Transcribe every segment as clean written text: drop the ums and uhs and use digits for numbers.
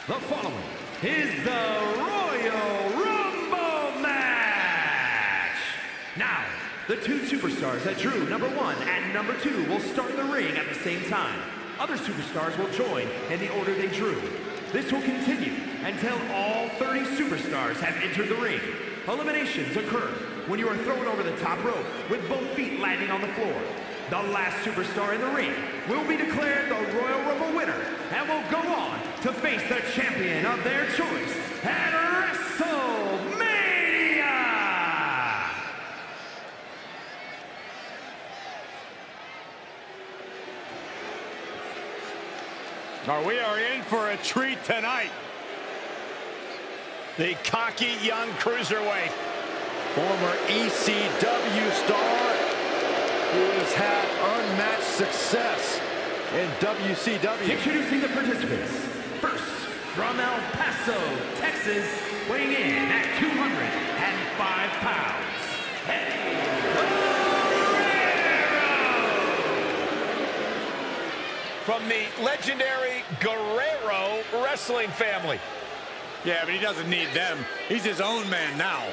The following is the Royal Rumble match. Now, the two superstars that drew number 1 and number 2 will start in the ring at the same time. Other superstars will join in the order they drew. This will continue until all 30 superstars have entered the ring. Eliminations occur when you are thrown over the top rope with both feet landing on the floor. The last superstar in the ring will be declared the Royal Rumble winner and will go on to face the champion of their choice at WrestleMania! We are in for a treat tonight. The cocky young cruiserweight, former ECW star who has had unmatched success in WCW. Introducing the participants. First, from El Paso, Texas, weighing in at 205 pounds, Guerrero! From the legendary Guerrero wrestling family. Yeah, but he doesn't need them. He's his own man now.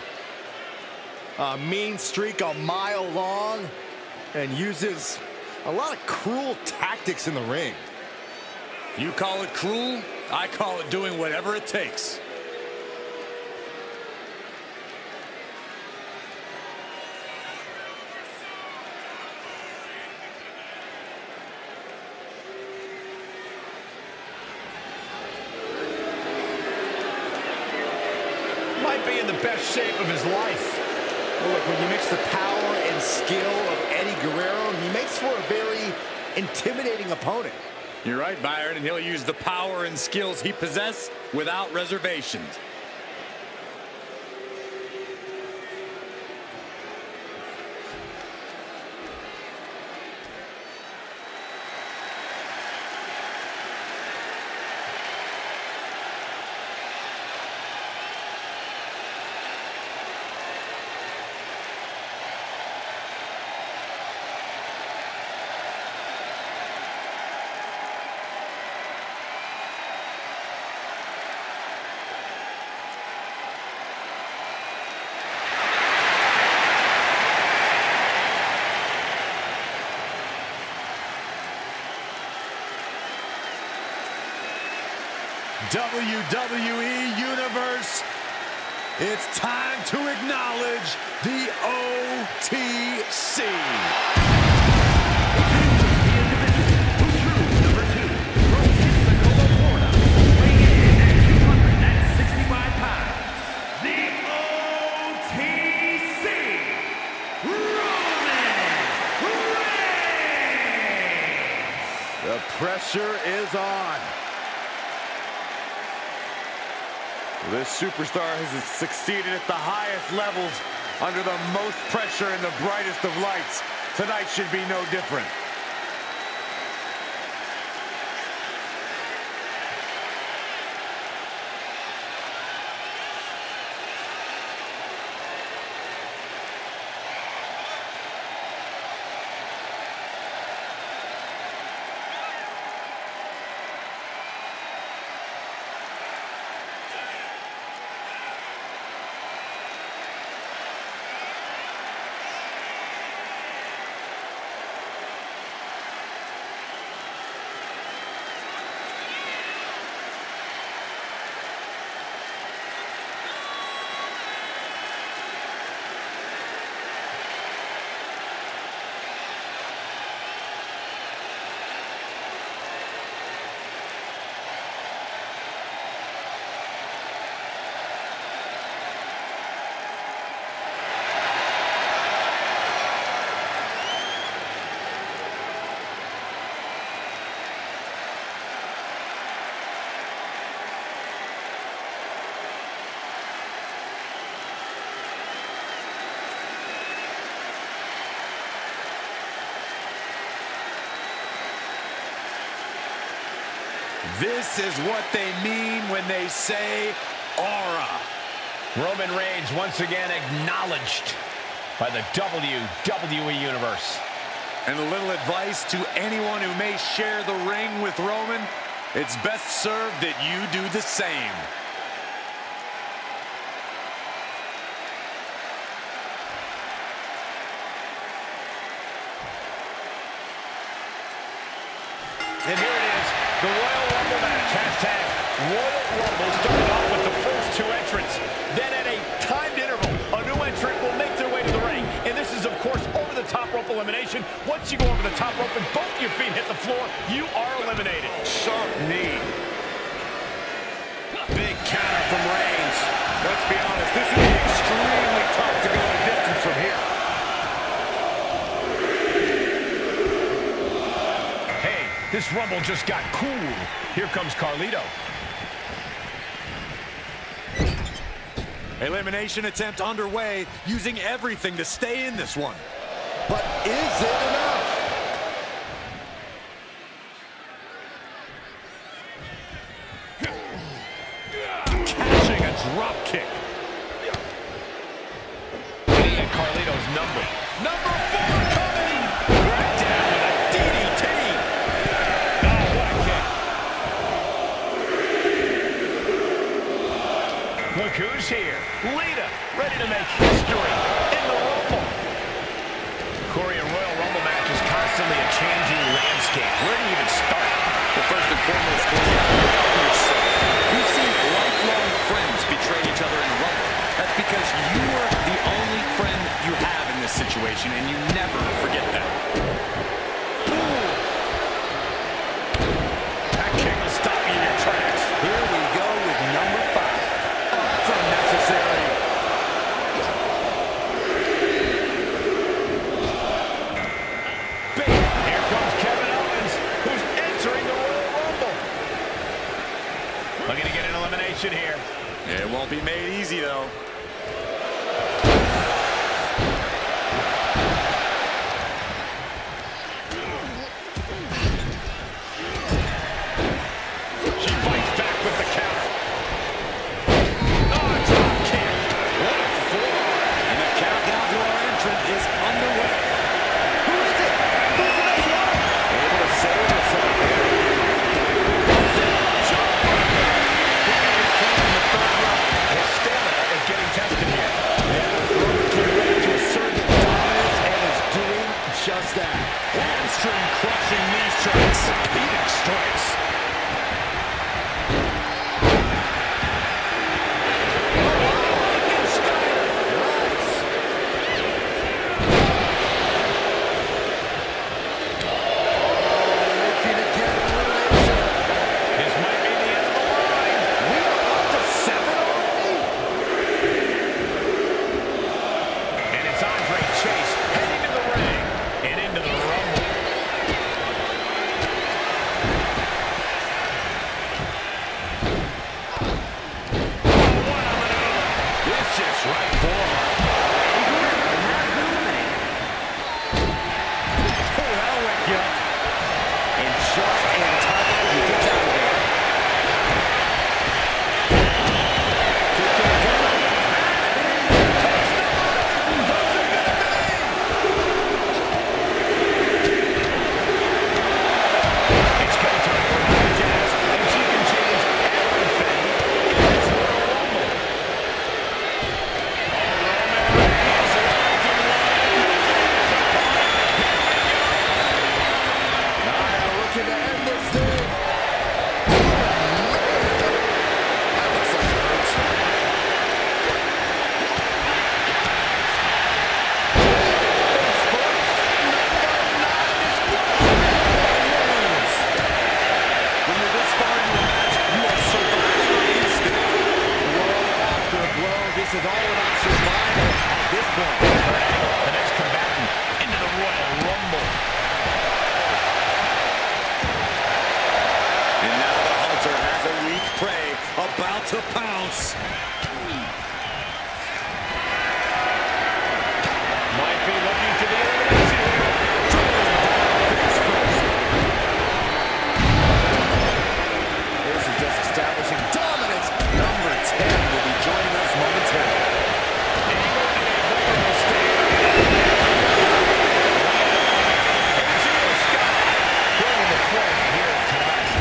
A mean streak a mile long and uses a lot of cruel tactics in the ring. You call it cruel, I call it doing whatever it takes. Might be in the best shape of his life. Well, look, when you mix the power and skill of Eddie Guerrero, he makes for a very intimidating opponent. You're right, Byron, and he'll use the power and skills he possesses without reservations. WWE Universe, it's time to acknowledge the OTC. Number 2, from Pensacola, Florida, weighing in at 265 pounds, the OTC, Roman Reigns! The pressure is on. This superstar has succeeded at the highest levels under the most pressure and the brightest of lights. Tonight should be no different. This is what they mean when they say aura. Roman Reigns once again acknowledged by the WWE Universe. And a little advice to anyone who may share the ring with Roman: It's best served that you do the same. And here it is, the Royal Rumble match. Hashtag Royal Rumble started off with the first two entrants. Then at a timed interval, a new entrant will make their way to the ring. And this is, of course, over-the-top rope elimination. Once you go over the top rope and both your feet hit the floor, you are eliminated. Sharp knee. Big counter from Reigns. Let's be honest, this is extremely tough to go the distance from here. Hey, this Rumble just got cool. Here comes Carlito. Elimination attempt underway, using everything to stay in this one. But is it enough? Catching a drop kick. And Carlito's number. Number 4 coming. Right down with a DDT. Oh, what a kick. Look who's here. Lita, ready to make history in the Rumble. Corey, a Royal Rumble match is constantly a changing landscape. Where do you even start? Well, first and foremost, yourself. We've seen lifelong friends betray each other in Rumble. That's because you are the only friend you have in this situation, and you never forget that. That kick will stop you in your tracks. Here we go with number 5. Oh, that's unnecessary. Big. Here comes Kevin Owens, who's entering the Royal Rumble. Looking to get an elimination here. It won't be made easy, though. She fights back with the count. Oh, drop kick. What a forearm. And the countdown to our entrant is underway. Who is it? Who's the next one? Able to save herself here. His stamina is getting tested here. To assert its dominance and is doing just that. Hamstring crushing knee strikes. Orthopedic strikes. Looking to get elimination. This might be the end of the line. We are up to 7 already. And it's Andre Chase heading to the ring and into the Rumble. Vicious right forearm. Oh, that'll wake you up. And just in time, he gets out of there. Kick to the gut. It's going to be Jazz, and she can change everything in this Royal Rumble. Looking to end this thing. That looks like it hurts. Face first. Number 9 is wins. When you're this far in the match, you are surviving on instinct. Blow after blow. This is all about survival at this point. The next combatant into the Royal Rumble. And now the hunter has a weak prey about to pounce. Might be looking to the elimination here. Face first. This is just establishing dominance. Number 10 will be joining us momentarily. Bringing the flame here tonight.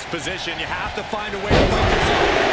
this position. You have to find a way to break this up.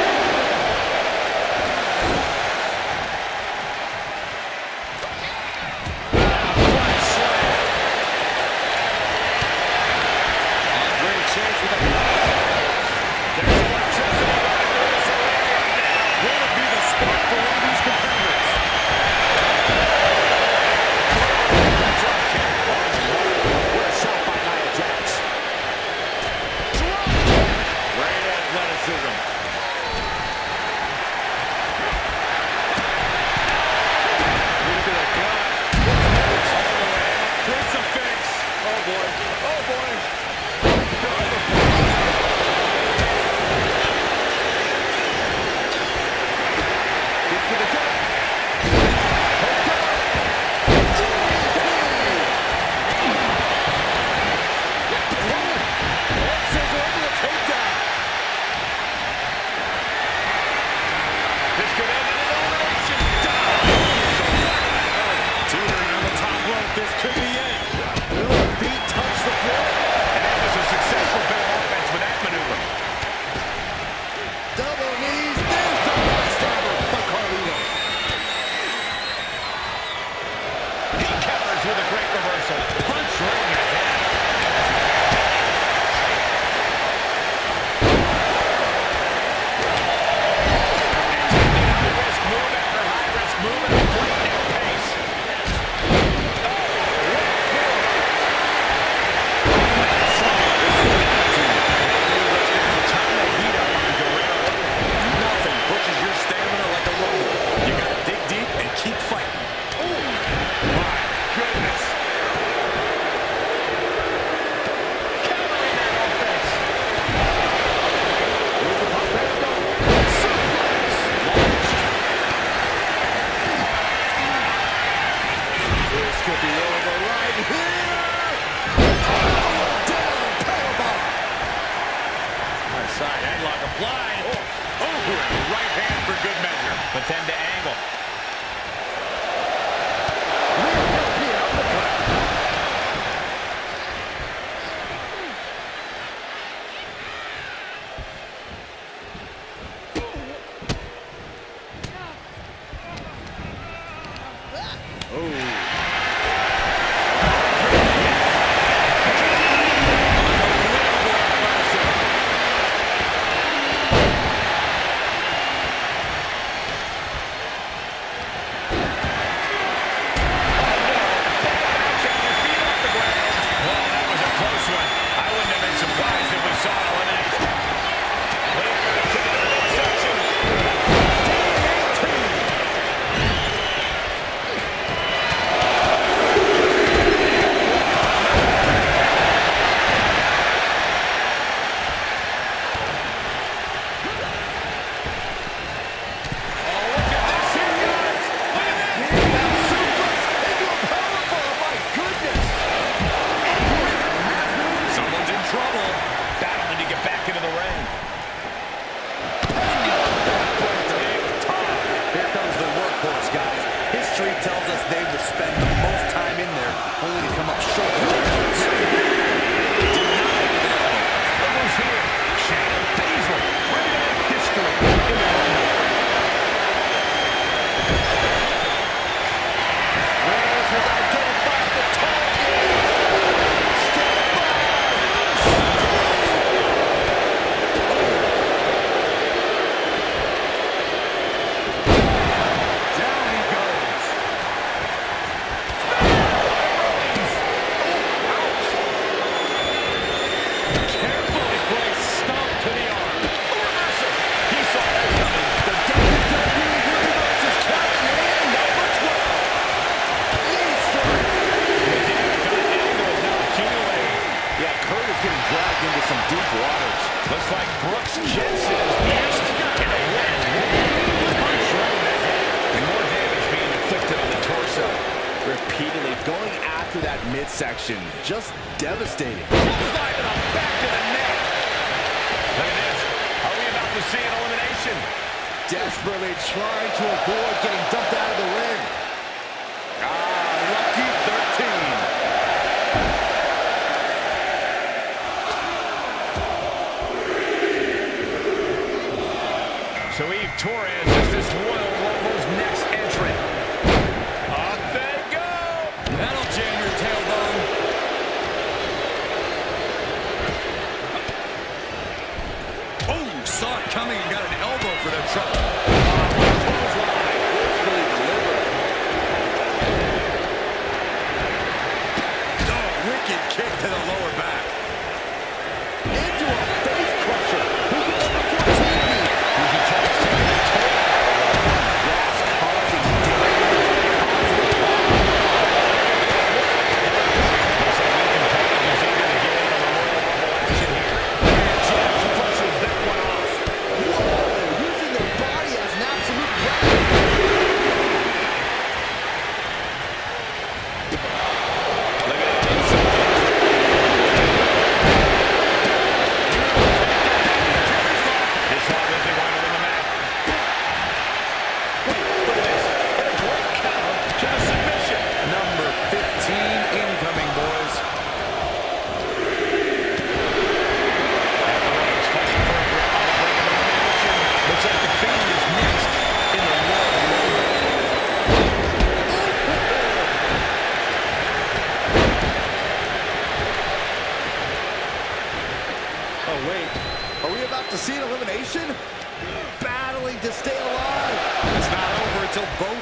But then to angle. Repeatedly going after that midsection, just devastating. Back to the neck. Look at this. Are we about to see an elimination? Desperately trying to avoid getting dumped out of the ring. Lucky 13.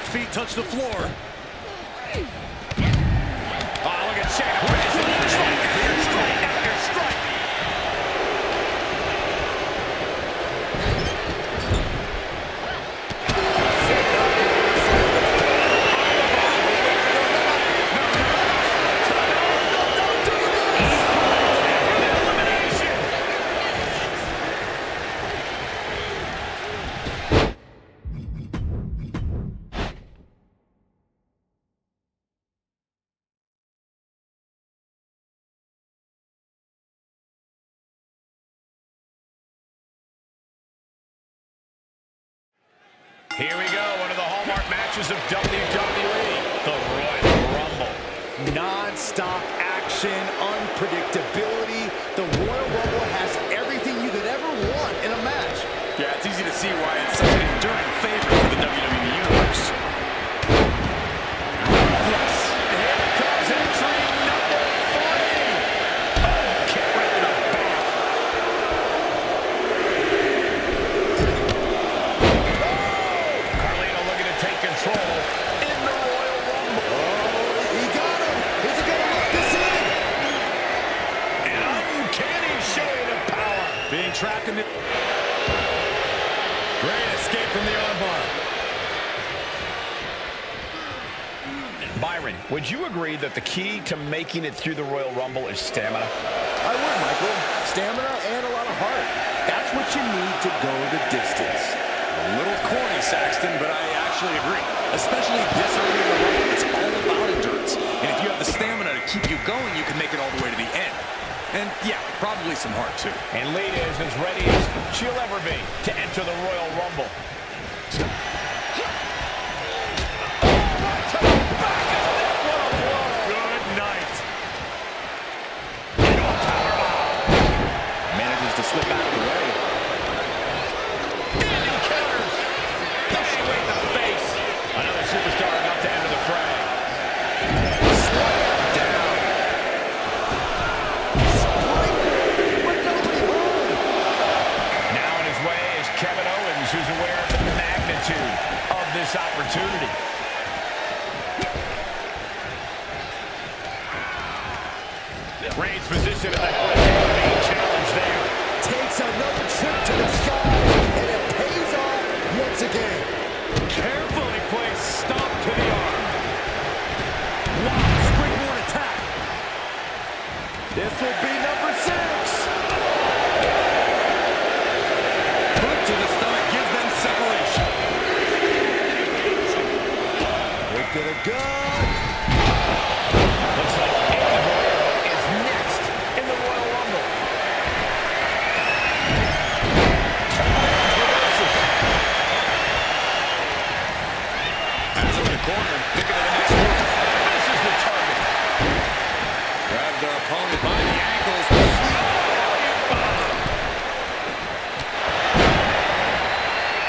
feet touch the floor. Oh, look at Shane. Strike after strike after strike. Here we go, one of the hallmark matches of WWE, the Royal Rumble. Non-stop action, unpredictability. The Royal Rumble has everything you could ever want in a match. Yeah, it's easy to see why it's such an enduring favorite for the WWE Universe. Yes. Here comes entry number 3. Oh, kick right to the back. Carlino looking to take control in the Royal Rumble. He got him. Is he going to lock this in? An uncanny showing of power. Being trapped in the... Great escape from the armbar. Byron, would you agree that the key to making it through the Royal Rumble is stamina? I would, Michael. Stamina and a lot of heart. That's what you need to go the distance. A little corny, Saxton, but I actually agree. Especially this early in the run, it's all about endurance. And if you have the stamina to keep you going, you can make it all the way to the end. And yeah, probably some heart too. And Lita is as ready as she'll ever be to enter the Royal Rumble. Good night. Manages to slip out of the way. And he counters. Bang right in the face. Another superstar about to enter the fray. Slam down. Spring, but nobody home. Now on his way is Kevin Owens, who's aware of the magnitude of this opportunity. Reigns' position in the being challenged there. Takes another trip to the sky, and it pays off once again. Carefully placed stomp to the arm. Wow, springboard attack. This will be number 6. Boot to the stomach gives them separation. Look at a gun. Looks like Guerrero is next in the Royal Rumble. Has him in the corner, thinking of the next move. This is the target. Grabs their opponent by the ankles.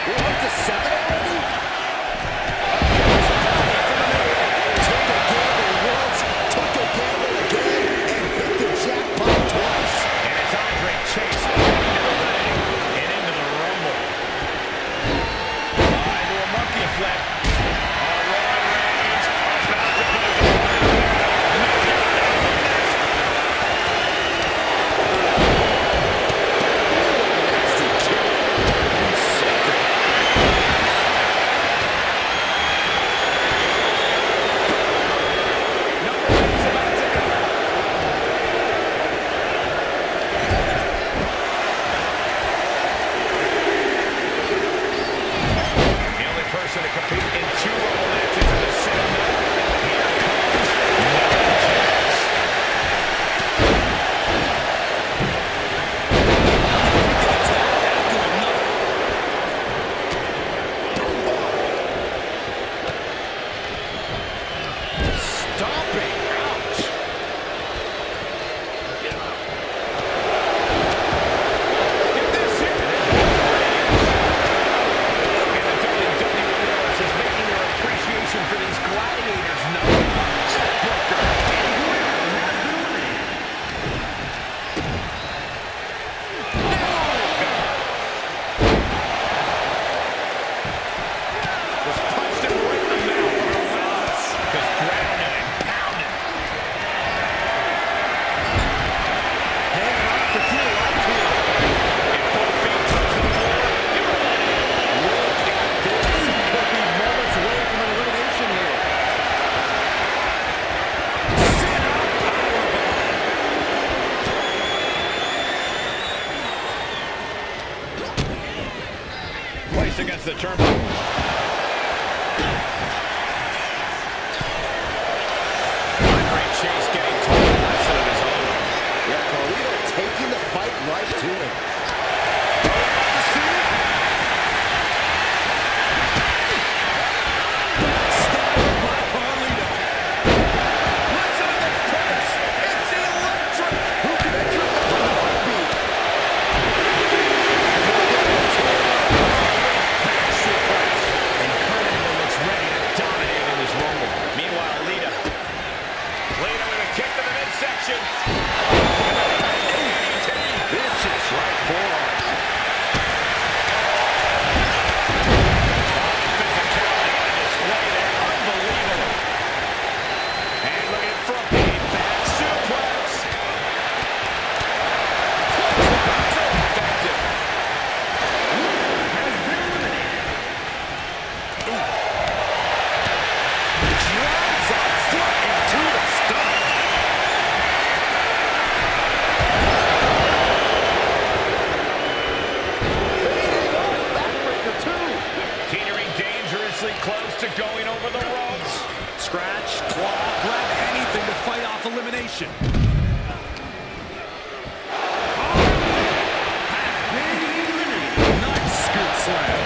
We're up to 7 already. Took a gamble once, took a gamble again, and hit the jackpot twice. And it's Andre Chase into the ring and into the Rumble. Into a monkey flip. Roman Reigns over the ropes. Scratch, claw, grab anything to fight off elimination. Nice scoop slam.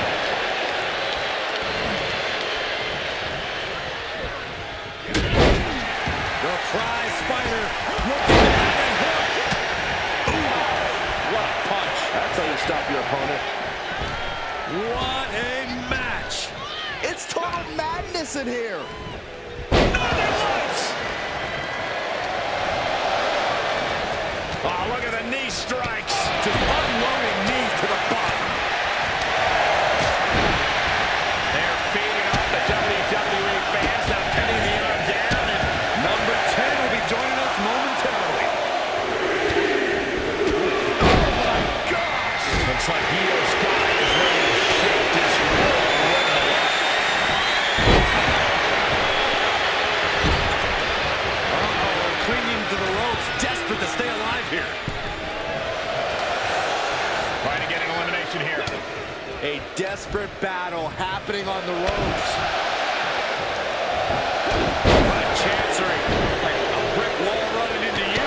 The prize fighter looking at a hook. Ooh, what a punch. That's how you stop your opponent. What a match. It's total madness in here. Oh, look at the knee strikes. Just unloading knees to the bottom. They're feeding off the WWE fans, now pinning the arm down, and Number 10 will be joining us momentarily. oh my gosh! Looks like Io Sky is ready to shake this Royal Rumble up. Uh-oh, clinging to the ropes, desperate to stay alive here. Trying to get an elimination here. A desperate battle happening on the ropes. What a chancery. Like a brick wall running into you.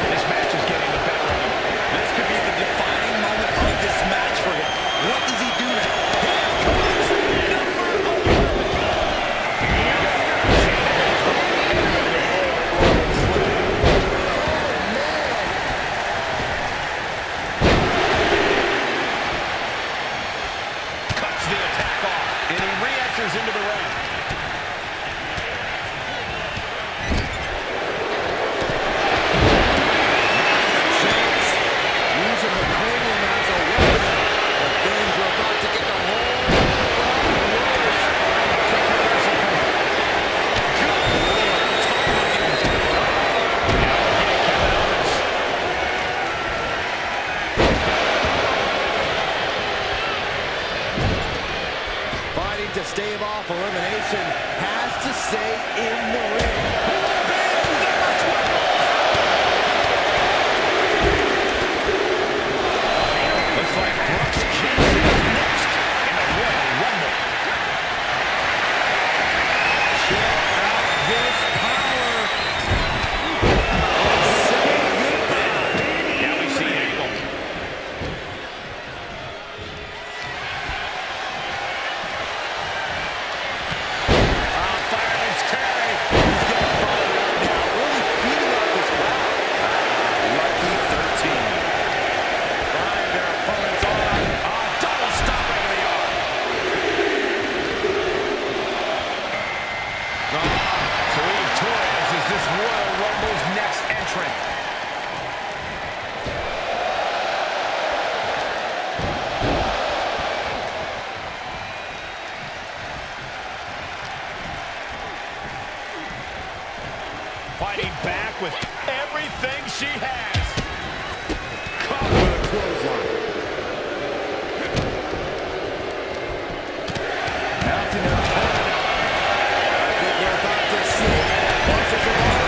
This match is getting the better of him. This could be the defining moment of this match for him. What does he do now? Here comes number 11. Cuts the attack off, and he re-enters into the ring. Using the cranium as a weapon. And things are about to get the whole fighting to stave off elimination has to stay in the ring. Looks like Brooks Jensen is next in the Royal Rumble. Check out this power. Say goodbye. Now we see Angle. Fireman's carry. He's getting fired up now, really feeding off this crowd. Lucky 13. Find their opponent's arm. Double stop into the arm. Serene Torres is this Royal Rumble's next entrant. Fighting back with everything she has. Caught with a clothesline. Mounting an opponent up. I think we're about to see punches of all.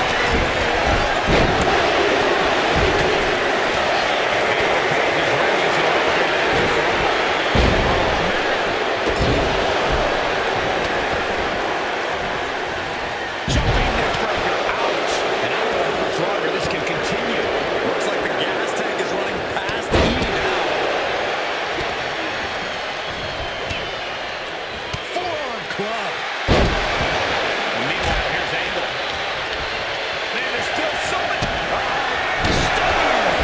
Jumping neck breaker. Ouch. And I don't know how much longer this can continue. Looks like the gas tank is running past E now. Forearm club. Meanwhile, here's Angle. Man, there's still so many. Stunning.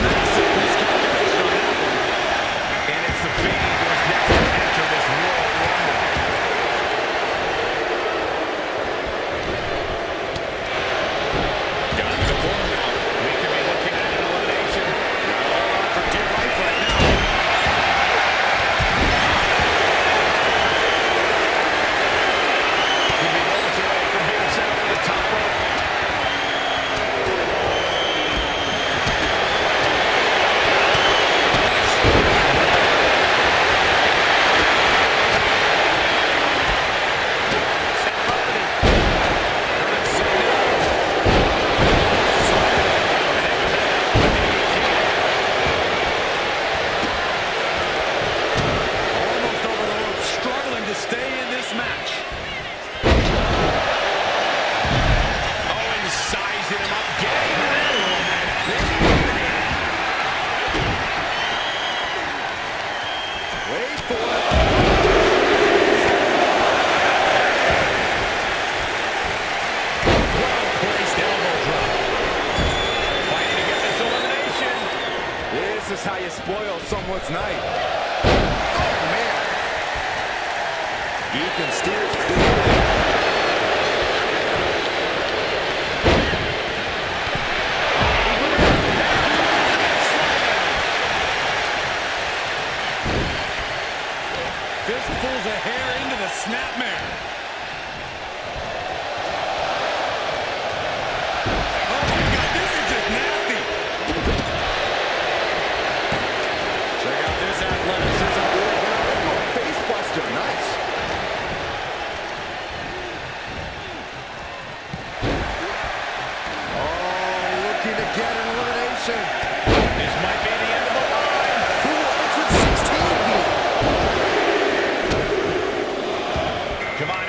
Massive miscalculation on that one. And it's the Fiend who is next to enter this Royal Rumble. its night. Oh, man. Ethan steers clear. Fistfuls of hair into the snapmare. Oh my God, this is just nasty. Check out this athleticism. Face buster, nice. Oh, looking to get an elimination. This might be the end of the line. Who will entrance 16 be? Come on,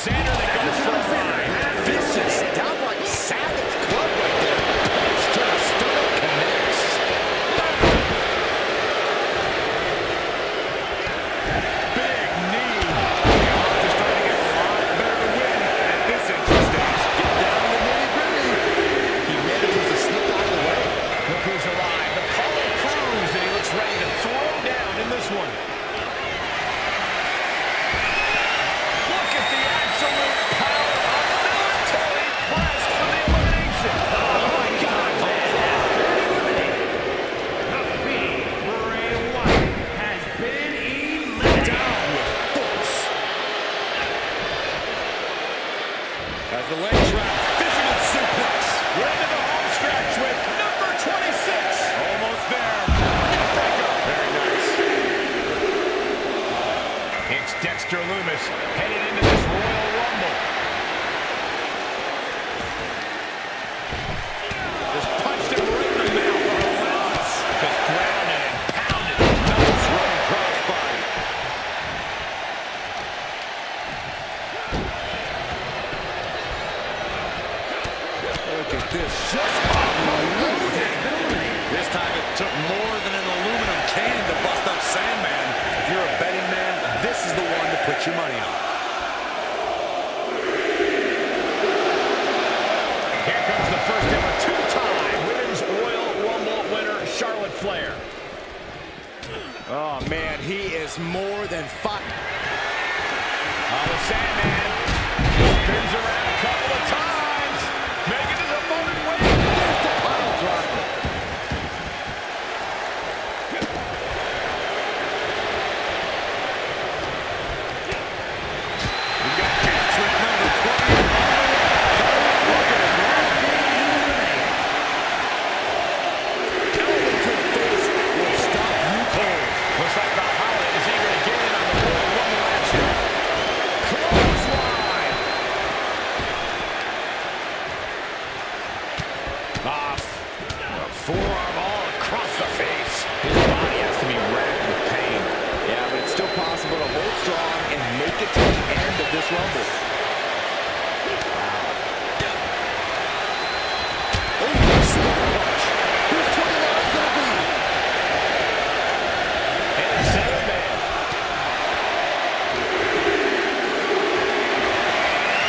Alexander that goes for a ride. Vicious, downright savage club right there. Punch to the stomach connects. Big knee. The odds are starting to get a lot better to win at this entry stage. Get down to the nitty-gritty. He manages to slip out of the way. Look who's arrived. The Apollo Crews, and he looks ready to throw down in this one. Look at the absolute power of military press for the elimination. Oh, my God. The Fiend, Bray Wyatt, has been eliminated. Down with force. As the leg trap, fisherman suplex. We're into the home stretch with number 26. Almost there. Breaker. Very nice. It's Dexter Lumis headed into this Royal Rumble. Just punched him right in the mouth. Relentless. Just grounded and pounded. Nice running crossbody. Look at this. Just This time it took more than an aluminum can to bust up Sandman. if you're a betting man, this is the one to put your money on. Here comes the first ever two-time Women's Royal Rumble winner, Charlotte Flair. Oh, man, he is more than fine. Oh, the Sandman spins around a couple of times. Making his opponent wait. There's the pile driver. We got entrant number 20. Elbow to the face will stop you cold. Looks like the Holland is eager to get in on the Royal Rumble action. Clothesline. Forearm all across the face. His body has to be racked with pain. Yeah, but it's still possible to hold strong and make it to the end of this Rumble. Oh, smart punch. Who's 29 going to be? And Sandman.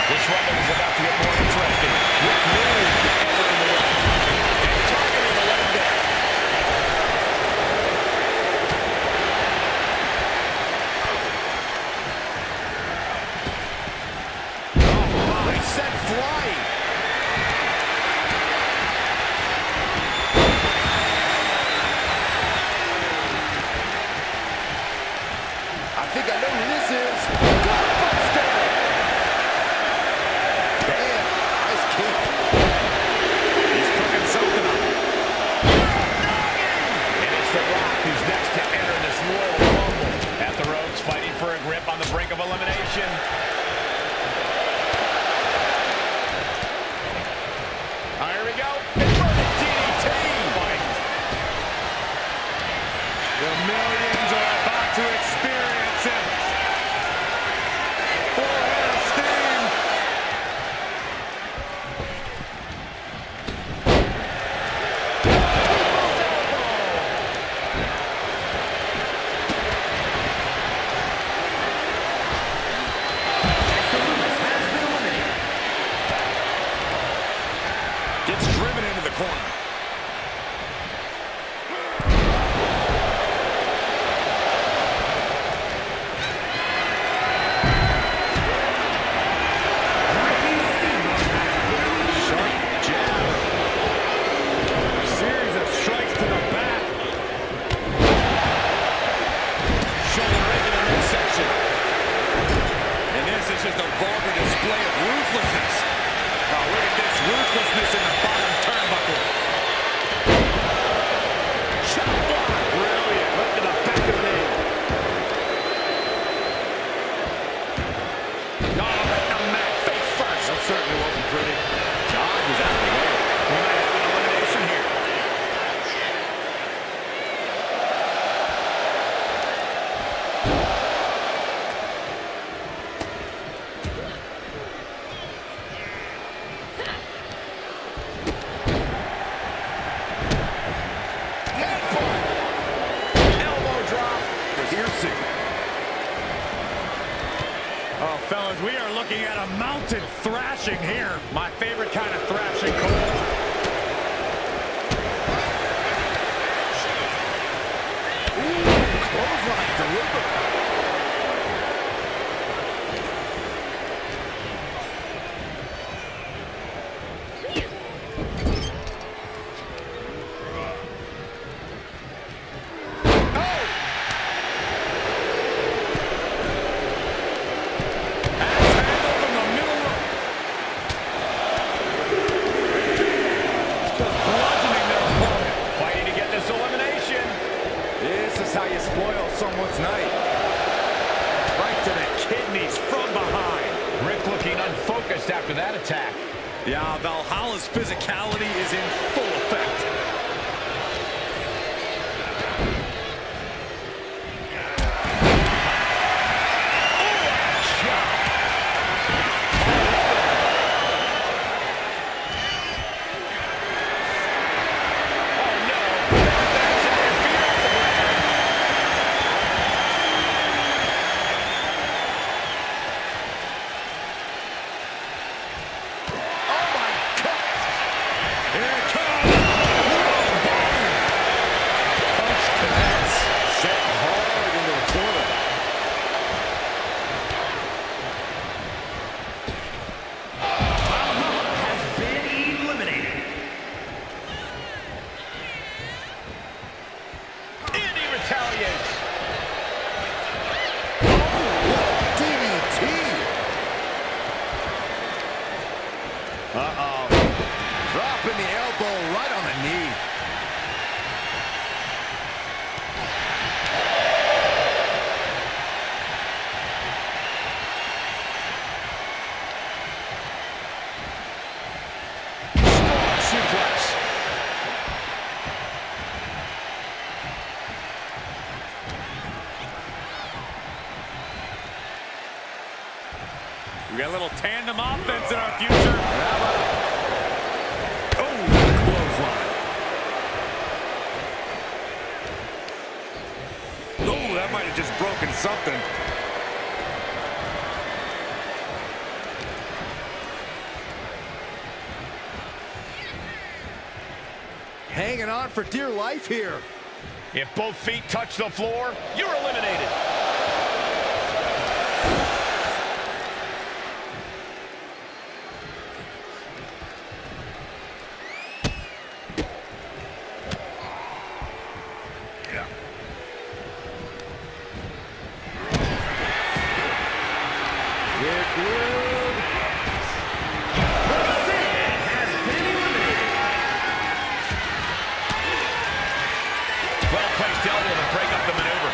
This Rumble is about to get more interesting. With Moon entering the ring and targeting the leg there. Oh, my, sent flying. I think I know who this is. Gutbuster! Damn, nice kick. He's cooking something up. And it's The Rock who's next to enter this Royal Rumble. At the ropes, fighting for a grip on the brink of elimination. Here we go. Inverted DDT. The millions are about to experience it. Full head of steam. Gets driven into the corner. Sharp jab. Series of strikes to the back. Shoulder into the midsection. And this is just a vulgar display of ruthlessness. Oh, look at this ruthlessness in the bottom turnbuckle. Chop block. Brilliant. Right to the back of the knee. Oh, right in the mat, face first. That certainly wasn't pretty. Dodge is out of the way. We might have an elimination here. mounted thrashing here. My favorite kind of thrashing, Cole. Clothesline delivered. How you spoil someone's night. Right to the kidneys from behind. Rick looking unfocused after that attack. Yeah, Valhalla's physicality is in full effect. Uh-oh. Dropping the elbow right on the knee. Suplex. We got a little tandem offense in our future. Oh, clothesline. Oh, that might have just broken something. Hanging on for dear life here. If both feet touch the floor, you're eliminated. Well-placed elbow to break up the maneuver.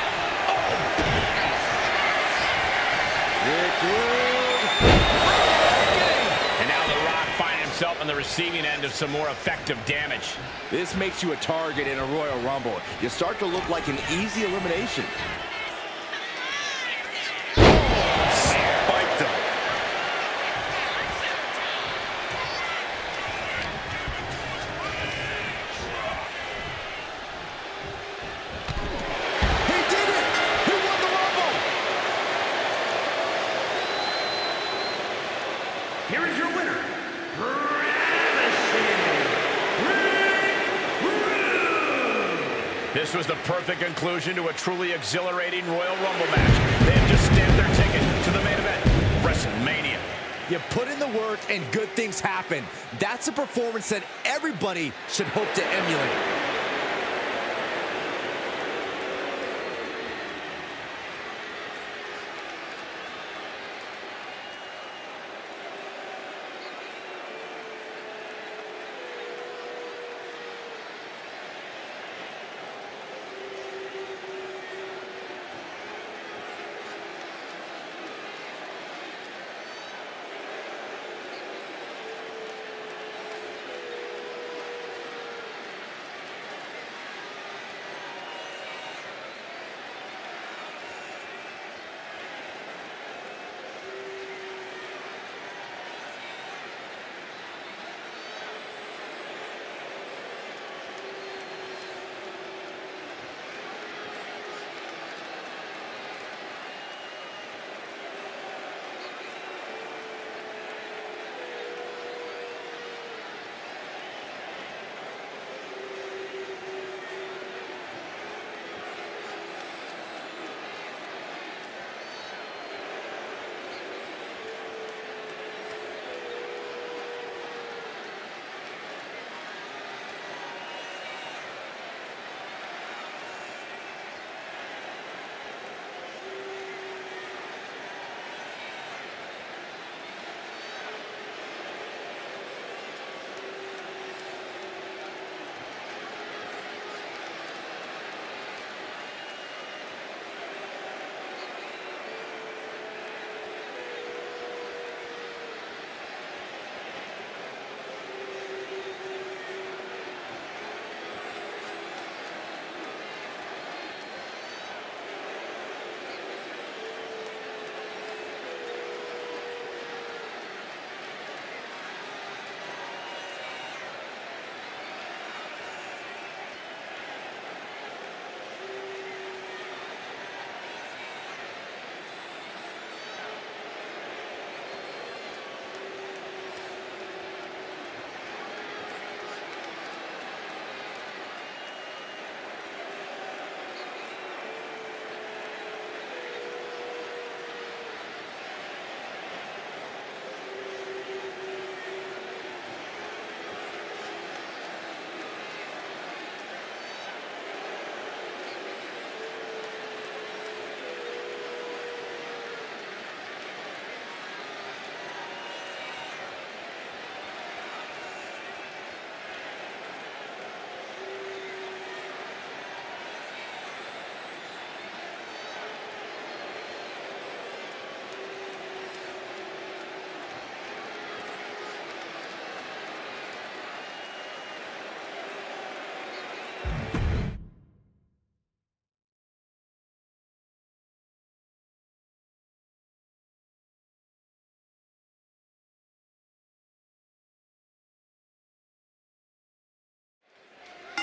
And now The Rock finds himself on the receiving end of some more effective damage. This makes you a target in a Royal Rumble. You start to look like an easy elimination. Spiked him. He did it! He won the Rumble! Here is your winner, This was the perfect conclusion to a truly exhilarating Royal Rumble match. They have just stamped their ticket to the main event, WrestleMania. You put in the work and good things happen. That's a performance that everybody should hope to emulate.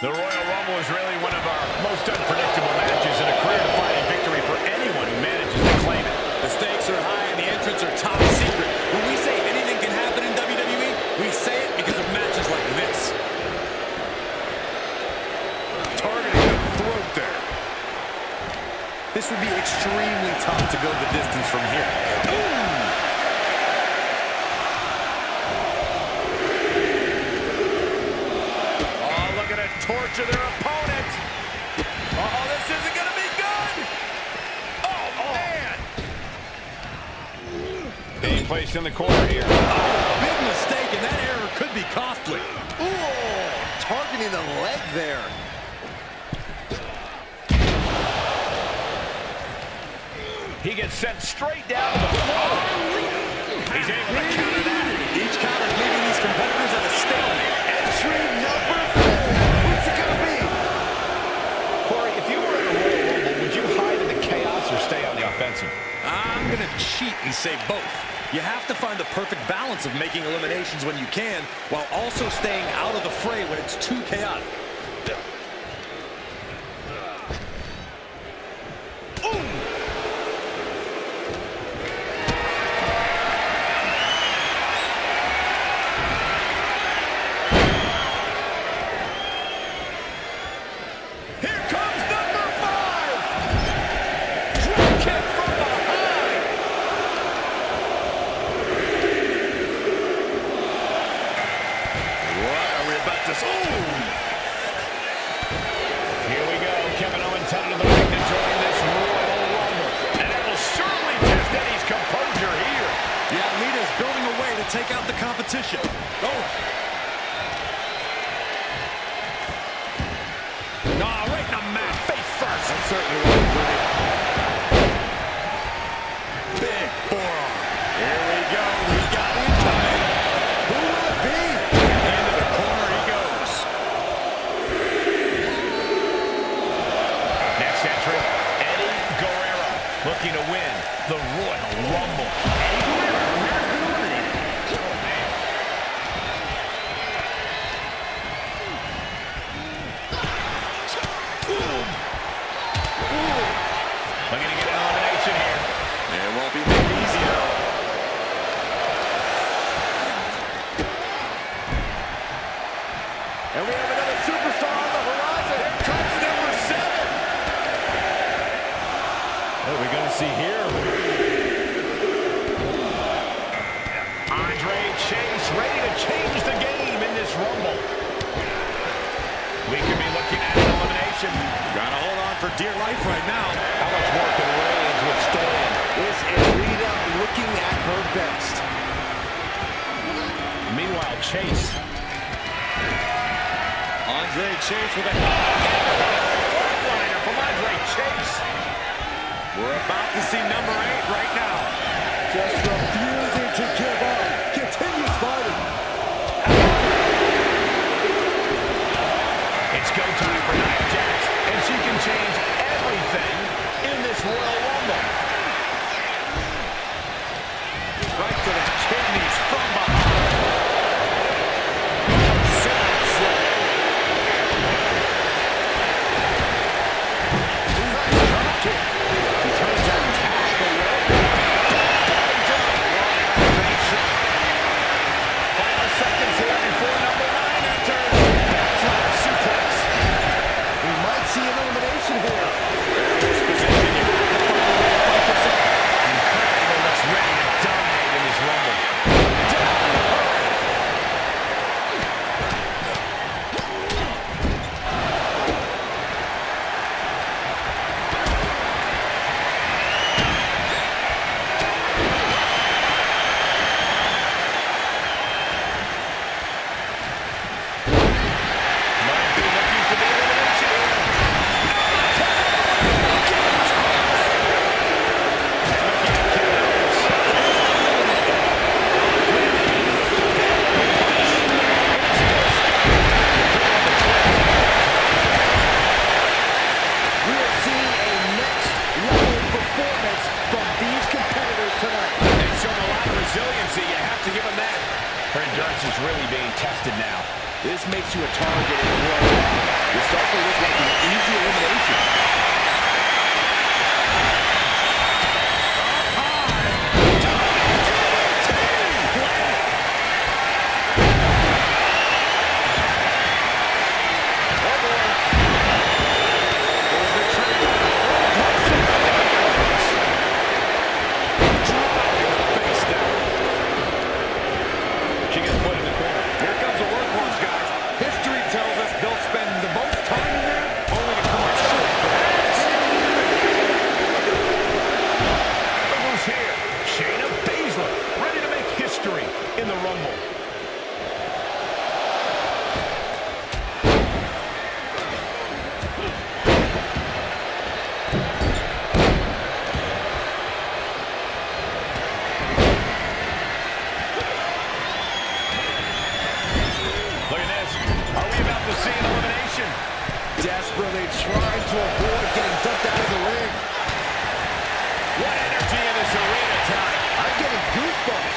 The Royal Rumble is really one of our most unpredictable matches, and a career-defining victory for anyone who manages to claim it. The stakes are high and the entrants are top secret. When we say anything can happen in WWE, we say it because of matches like this. Targeting the throat there. This would be extremely tough to go the distance from here. Oh, looking to torture their opponent. Uh-oh, this isn't going to be good. Oh, man. Being placed in the corner here. Big mistake, and that error could be costly. Ooh, targeting the leg there. He gets sent straight down to the floor. He's able to counter that. Each counter leaving these competitors at a stalemate. Entry number 4. Who's it gonna be? Corey, if you were in a Royal Rumble, would you hide in the chaos or stay on the offensive? I'm going to cheat and say both. You have to find the perfect balance of making eliminations when you can, while also staying out of the fray when it's too chaotic. Take out the competition. Oh. Nah, right in the mat, face first. That certainly wasn't pretty. Big forearm. Here we go. We got him coming. Who will it be? Into the corner he goes. Next entry, Eddie Guerrero looking to win the Royal Rumble. Eddie Guerrero has been eliminated. Looking to get an elimination here. It won't be made easy, though. And we have another superstar on the horizon. Here comes number 7. What are we going to see here? Andre Chase ready to change the game in this Rumble. We could be looking at an elimination. Gotta hold on for dear life right now. How much more can Reigns withstand? This is Rita looking at her best. Meanwhile, Chase. Andre Chase with a Flatliner from Andre Chase. We're about to see number 8 right now. Just refusing to give up. Continues fighting. It's go time for Nia Jax, and she can change everything in this Royal Rumble. Right to the kidneys from behind. Sad slay. Drop kick. She turns that attack away. Final seconds here before number 9 enters. Backdrop suplex. We might see an elimination here. This position, you have to find a way to fight this out. Incredible looks ready to dominate in this Rumble. Might be looking for the elimination here. We are seeing a next level performance from these competitors tonight. They've shown a lot of resiliency. You have to give them that. Her endurance is really being tested now. This makes you a target in the Royal Rumble. You start to look like an easy elimination. in the Rumble. Look at this. Are we about to see an elimination? Desperately trying to avoid getting dumped out of the ring. What energy in this arena tonight. I'm getting goosebumps.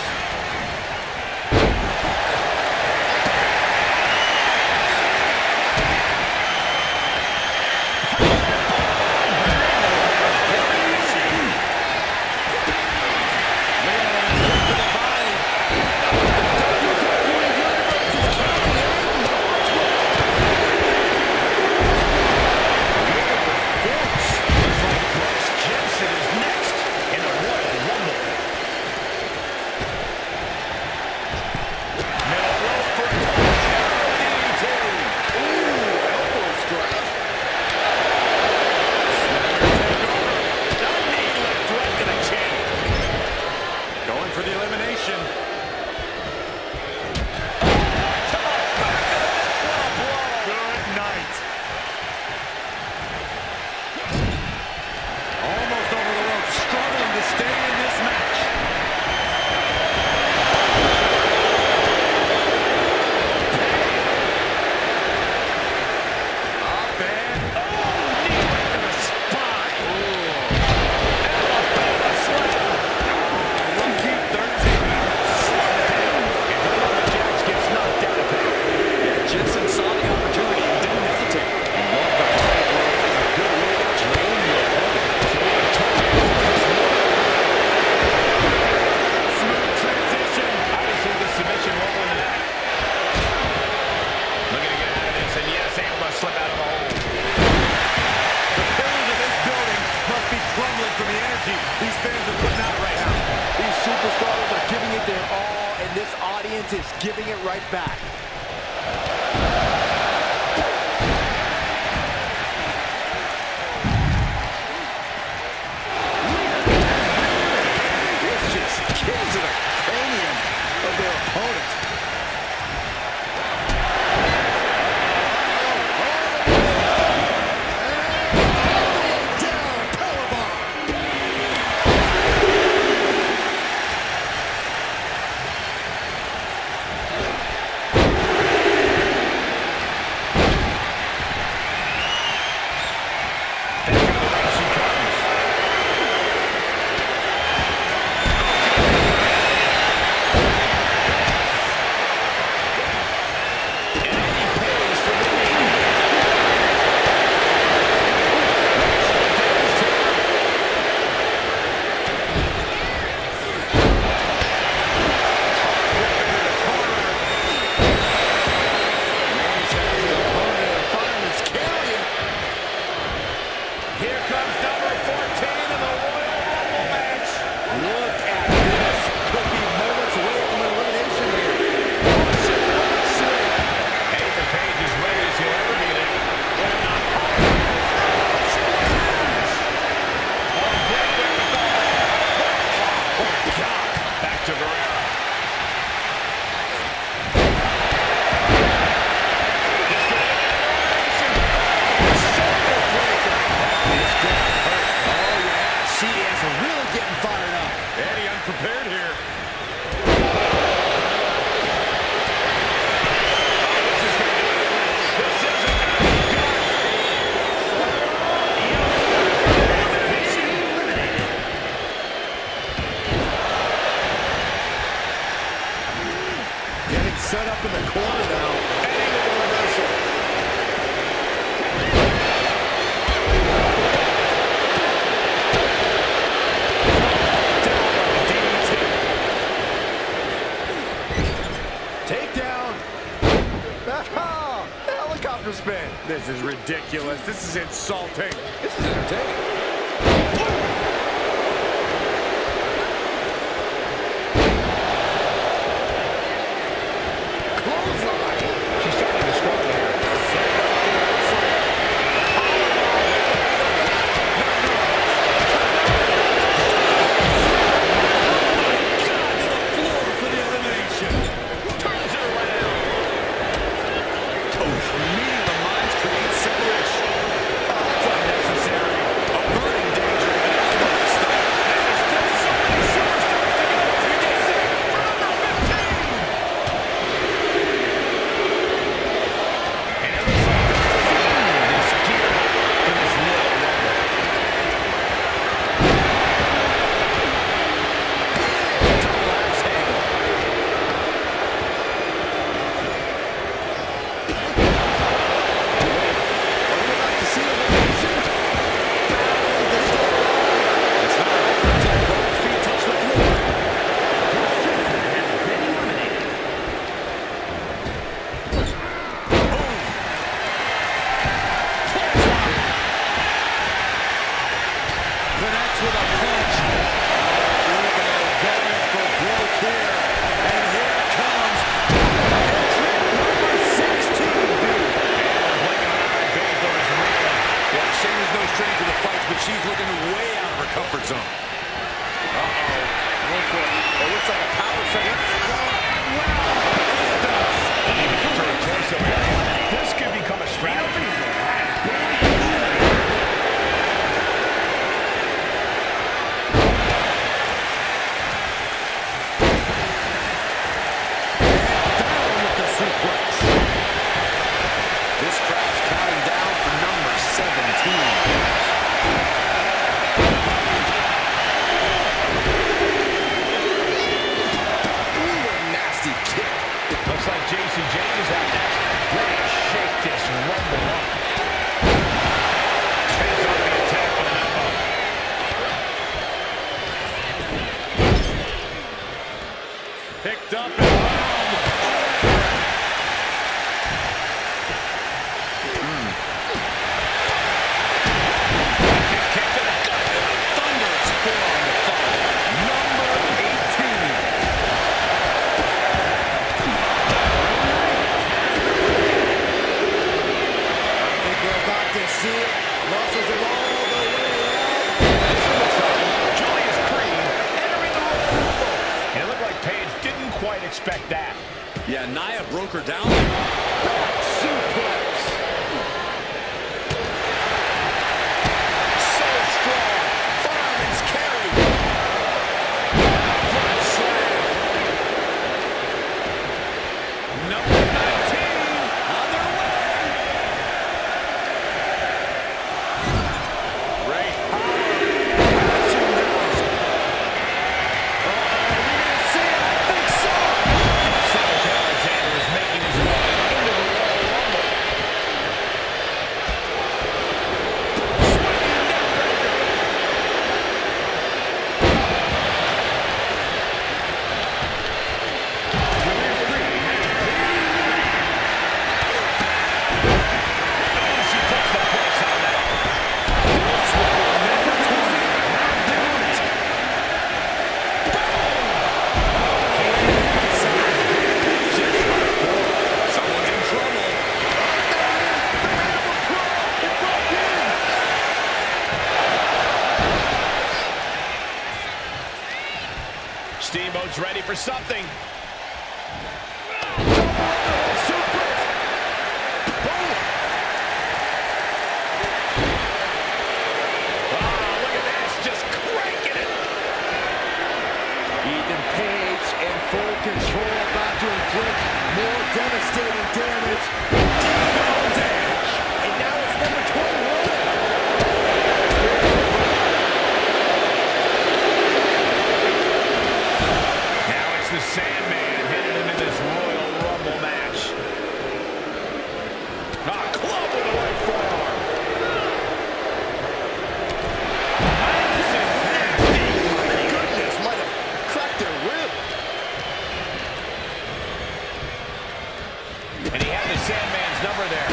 Is giving it right back. This just kills the cranium of their opponent. Set up in the corner now. Takedown. The helicopter spin. This is ridiculous. This is insulting. This is entertaining. She's starting to struggle here. She's looking way out of her comfort zone. Uh-oh. Going for it. It looks like a power set. This could become a strategy. Down with the suplex. This crowd's counting down for number 17. Looks like JC James out next. Ready to shake this rumble up. Heads on the attack with an elbow. Picked up and Kick to the gut and a thunderous forearm to follow. Number 18. See it. Muscles are all the way out. Julius Creed entering the Royal Rumble. And it looked like Paige didn't quite expect that. Yeah, Nia broke her down there. Back suplex. So strong. Fireman's carry. Front slam. Number 19 on their way. Steamboat's ready for something. Look at this, just cranking it. Ethan Page in full control, about to inflict more devastating damage. And now it's number 21. The Sandman headed into this Royal Rumble match. Club with the right forearm. This is nasty. Goodness, might have cracked their rib. the Sandman's number there.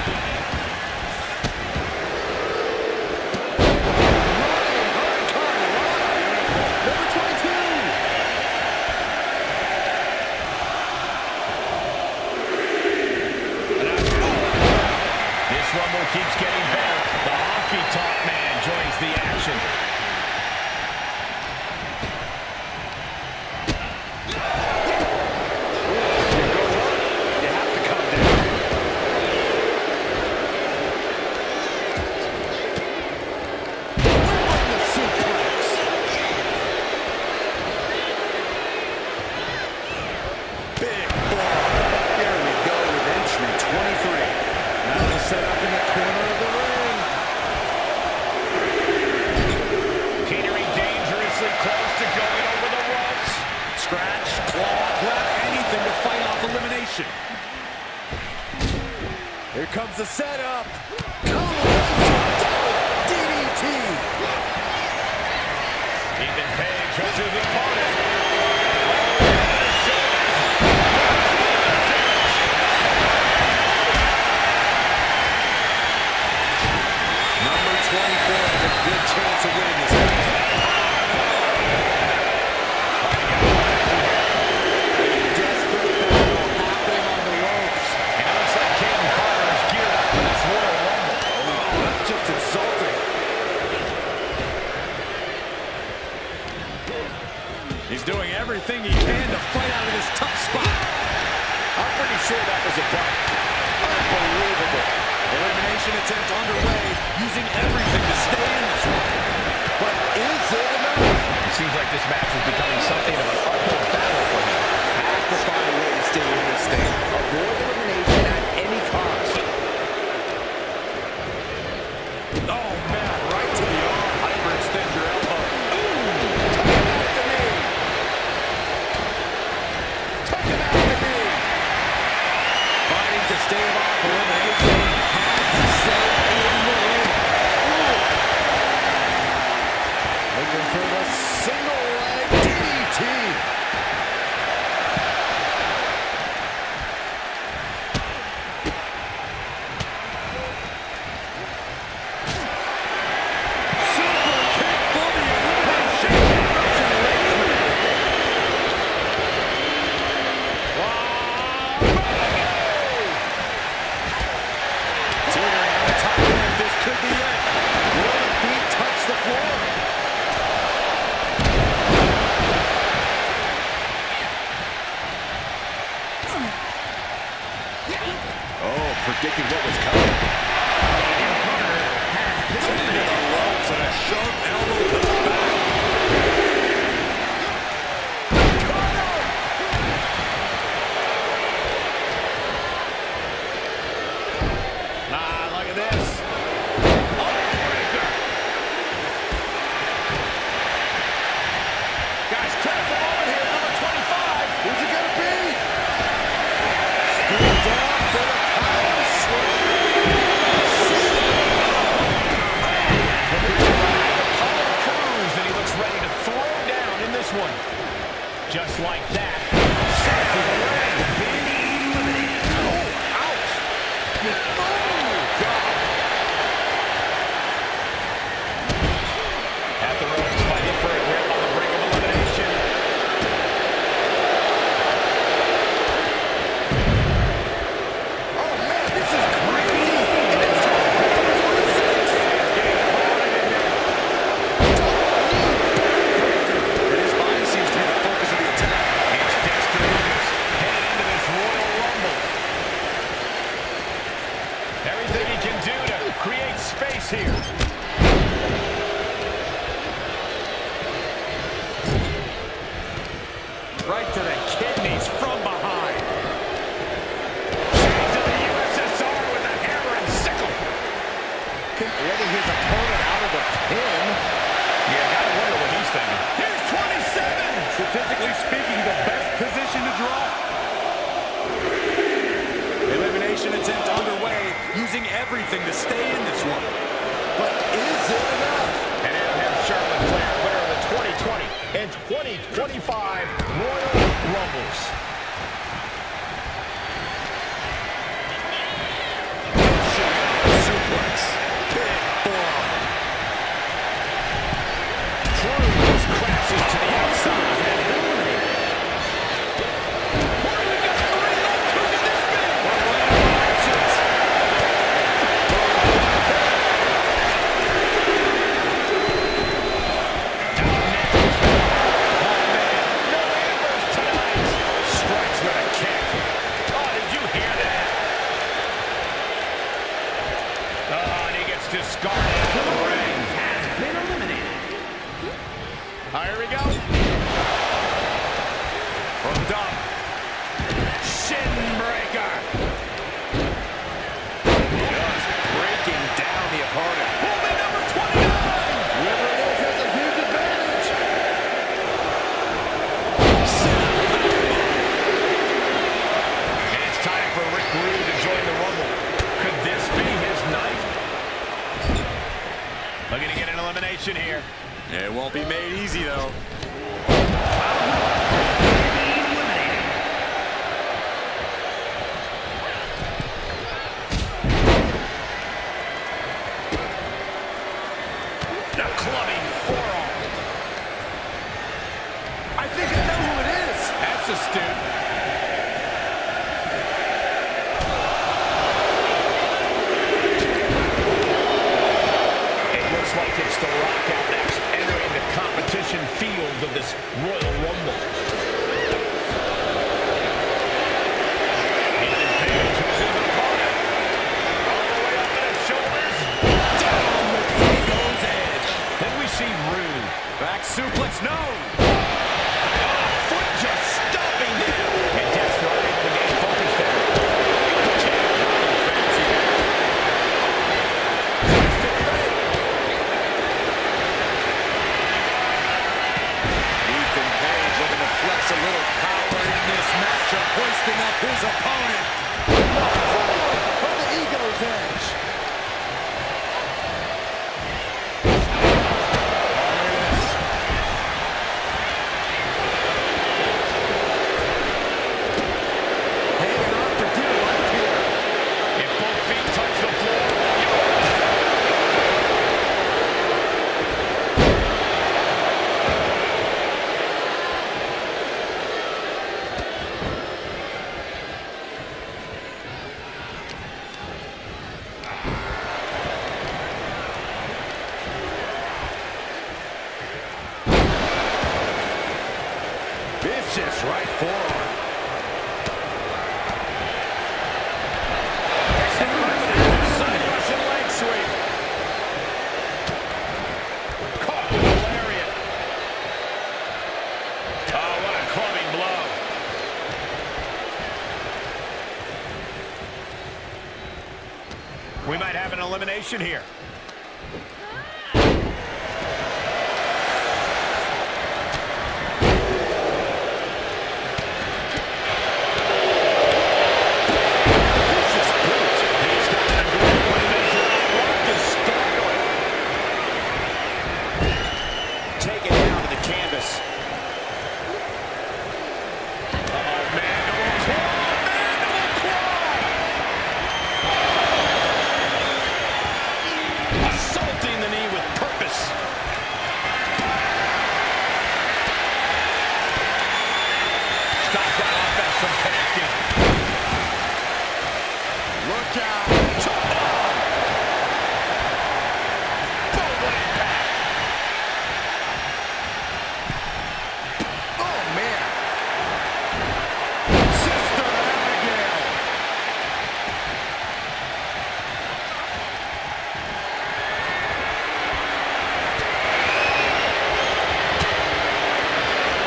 Number 22. This Rumble keeps getting better. The Honky Tonk Man joins the action. You have to come down. Delivering the suplex. Big fall. Here we go with entry 23. Now the setup in the corner of the ring. Teetering dangerously close to going over the ropes. Scratch, claw, grab anything to fight off elimination. Here comes the setup. DDT. Ethan Page goes to the opponent. Number 24 has a good chance of winning this match. Desperate battle happening on the ropes. And it looks like Caden Carter is geared up for this Royal Rumble. Oh, that's just insulting. He's doing everything he can to fight out of this tough spot. I'm pretty sure that was a bump. Unbelievable. Elimination attempt underway, using everything to stay in this one. But is it enough? It seems like this match is becoming something of an uphill battle for him. Have to find a way to stay in this thing. Avoid elimination at any cost. Oh, man, right to the arm. Hyperextend your elbow. Tuck him out to me. Fighting to stay off elimination. Has to stay in the ring. Looking for the single leg DDT. Super kick for the elimination. Teetering on the top rope. This could be it. Will the feet touch the floor? Oh, predicting what was coming. Into the ropes and a sharp elbow to the back. Look at this. Guys, critical moment here. Number 25. Who's it gonna be? Screws off for the power slam. Apollo Crews, and he looks ready to throw down in this one. Just like that. Set for the ring. Being eliminated. Oh, ouch. Oh, God. At the ropes, fighting for a grip on the brink of elimination. Oh man, this is crazy. And it's time for number 26. And his body seems to be the focus of the attack. It's Dexter Lumis heading into this Royal Rumble. Everything he can do to create space here. Right to the kidneys from behind. Shades of the USSR with a hammer and sickle. Letting his opponent out of the pin. Yeah, gotta wonder what he's thinking. Here's 27. Statistically speaking, the best position to drop. Elimination attempt underway, using everything to stay in this one. But is it enough? And now here's Charlotte Flair, winner of the 2020 and 2025 Royal Rumbles. It won't be made easy, though. The clubbing forearm. I think I know who it is. That's astute. It looks like it's the Rock out next, entering the competition field of this Royal Rumble. Ethan Page is his opponent. All the way up to the shoulders. Down with the ego's edge. Then we see Rude. Back suplex, no! Foot just stomping down. And Death's not able to gain focus there. Nothing fancy there. Ethan Page looking to flex a little power in this matchup, hoisting up his opponent. From the ego's edge. Hanging on for dear life here. If both feet touch the floor, vicious right forearm. Side Russian leg sweep. Caught with a lariat. Oh, what a clubbing blow. We might have an elimination here. Vicious boot. He's got a great one measure. Rock is startling. Take it down to the canvas. Mandible claw, mandible claw. Assaulting the knee with purpose. Stops that offense from connecting. Look out. Boom, what impact. Oh, man. Sister Abigail.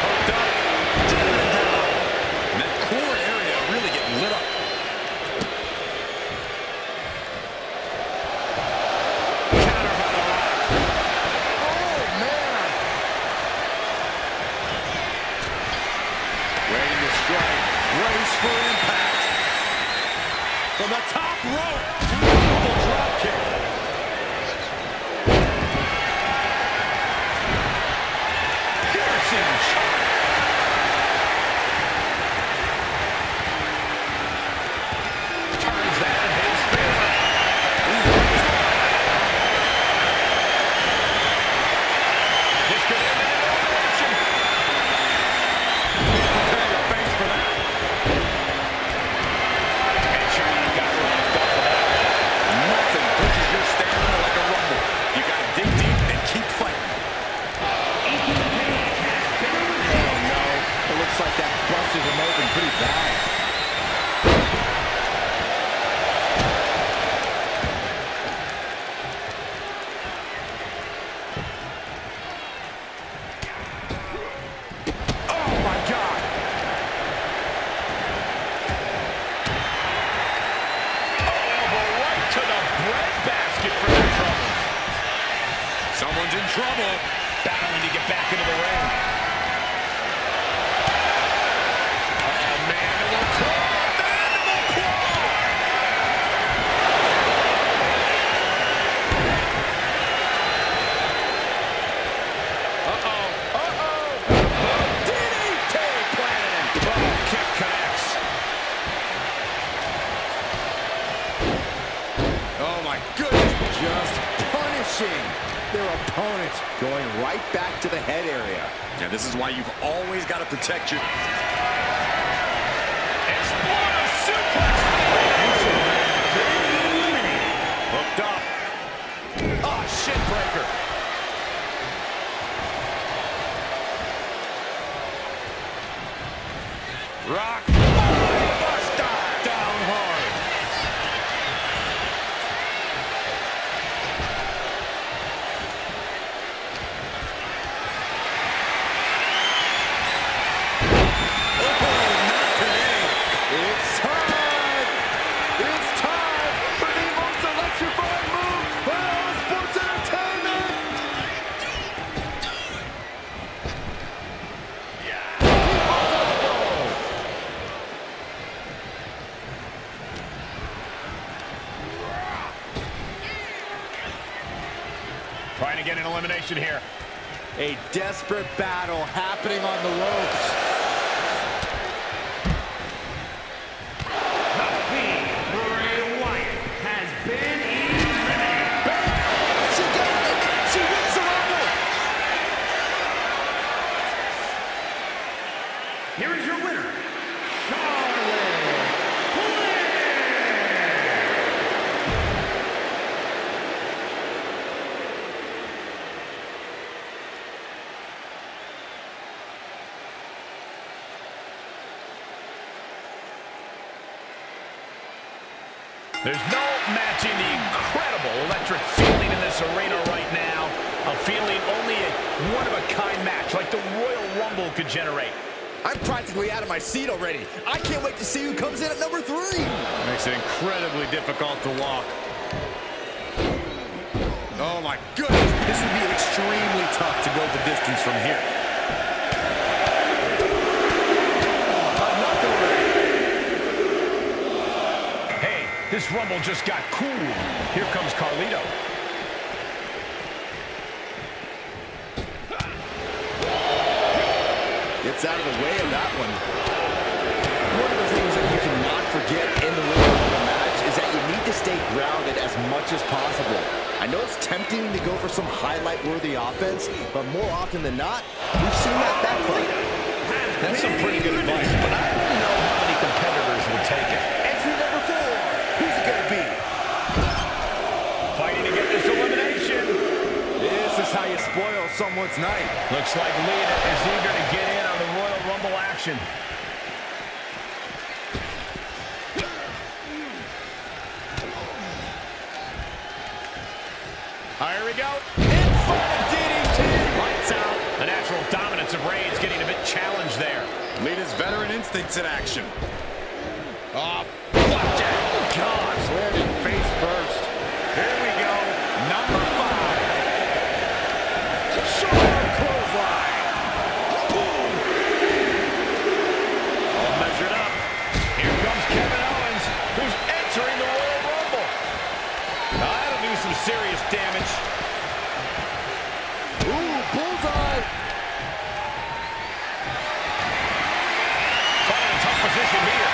Hooked up. Driven down. And that core area really getting lit up. Counter by the Rock. Oh, man. Waiting to strike. Brace for impact. From the top rope. Beautiful drop kick. Piercing shot. Turns that in his favor. This could end in elimination. Prepare your face for that. And Charlotte got rocked off of that. Nothing pushes your stamina like a rumble. You gotta dig deep and keep fighting. Oh, no. It looks like that busted him open pretty bad. Oh, my God. Oh, elbow right to the breadbasket for their troubles. Someone's in trouble. Battling to get back into the ring. Mandible claw, mandible claw. goodness. Just punishing their opponent. Going right back to the head area. Yeah, this is why you've always got to protect your... Exploder suplex. Hooked up. Oh, shin breaker. Rock. Buster. Down hard. It's time! It's time for the most electrifying move by all sports entertainment! Trying to get an elimination here. A desperate battle happening on the ropes. The Fiend, Bray Wyatt, has been eliminated. She got it! She wins the Rumble! Here is your winner, Charlotte Flair. There's no matching the incredible electric feeling in this arena right now. A feeling only a one-of-a-kind match like the Royal Rumble could generate. I'm practically out of my seat already. I can't wait to see who comes in at number 3. Makes it incredibly difficult to walk. Oh my goodness. This would be extremely tough to go the distance from here. Hey, this Rumble just got cool. Here comes Carlito. Gets out of the way of that one. One of the things that you cannot forget in the Royal Rumble match is that you need to stay grounded as much as possible. I know it's tempting to go for some highlight-worthy offense, but more often than not, we've seen that backfire. That's some pretty good advice, but I don't know how many competitors will take it. Entry number 4. Who's it going to be? Fighting to get this elimination. This is how you spoil someone's night. Looks like Lita is eager to get in on the Royal Rumble action. Here we go. Inferno DDT. Lights out. The natural dominance of Reigns getting a bit challenged there. Lita's veteran instincts in action. Oh, blackjack. Oh, God. Landing face first. Here we go. Number 5. Short clothesline. Boom. All measured up. Here comes Kevin Owens, who's entering the Royal Rumble. That'll do some serious damage. Ooh, bullseye. Caught in a tough position here.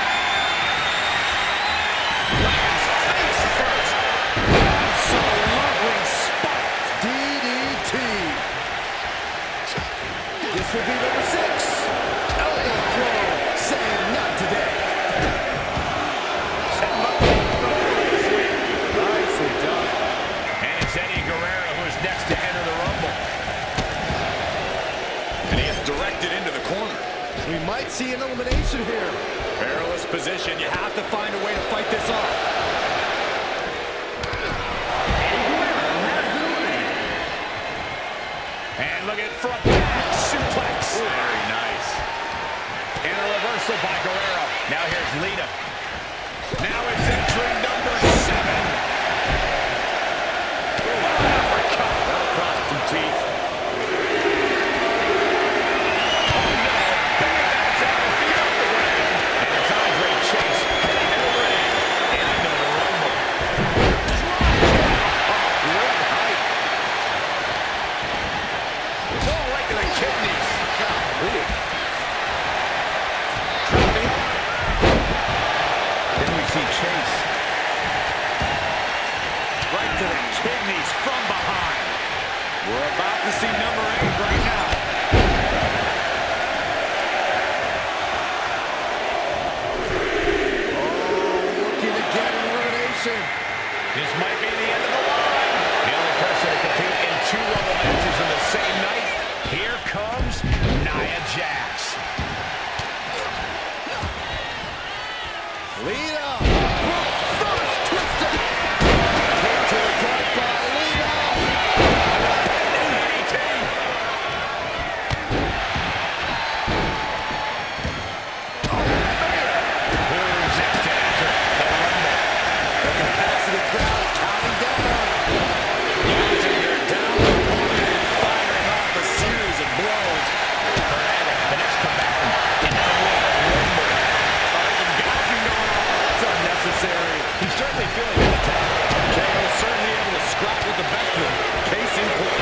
Lands face first. Absolutely spiked DDT. This will be number 6. Elbow throw. Saying not today. Set him up nicely. Nicely done. And it's Eddie Guerrero who is next to enter the Rumble. And he is directed into the corner. We might see an elimination here. Perilous position. You have to find a way to fight this off. And look at front back suplex. Very nice. And a reversal by Guerrero. Now here's Lita. Now it's entry number 7. Uppercut. That'll cross some teeth. Oh no. Big Bat's out of feet off the ground. And it's Andre Chase heading to the ring and into the Rumble. Red height. Oh, right to the kidneys. Golly. Then we see Chase We're about to see number 8 right now. Looking to get an elimination. This might be the end of the line. The only person to compete in 2 Rumble matches in the same night. Here comes Nia Jax. Lita. First twister. Kick to the gut by Lita. DDT. Who's next to enter the Rumble? The capacity crowd counting down. Until you're down the opponent and firing off a series of blows. The next combatant in the Royal Rumble. It's unnecessary. He's certainly feeling the attack. KO's certainly able to scrap with the best of them. Case in point.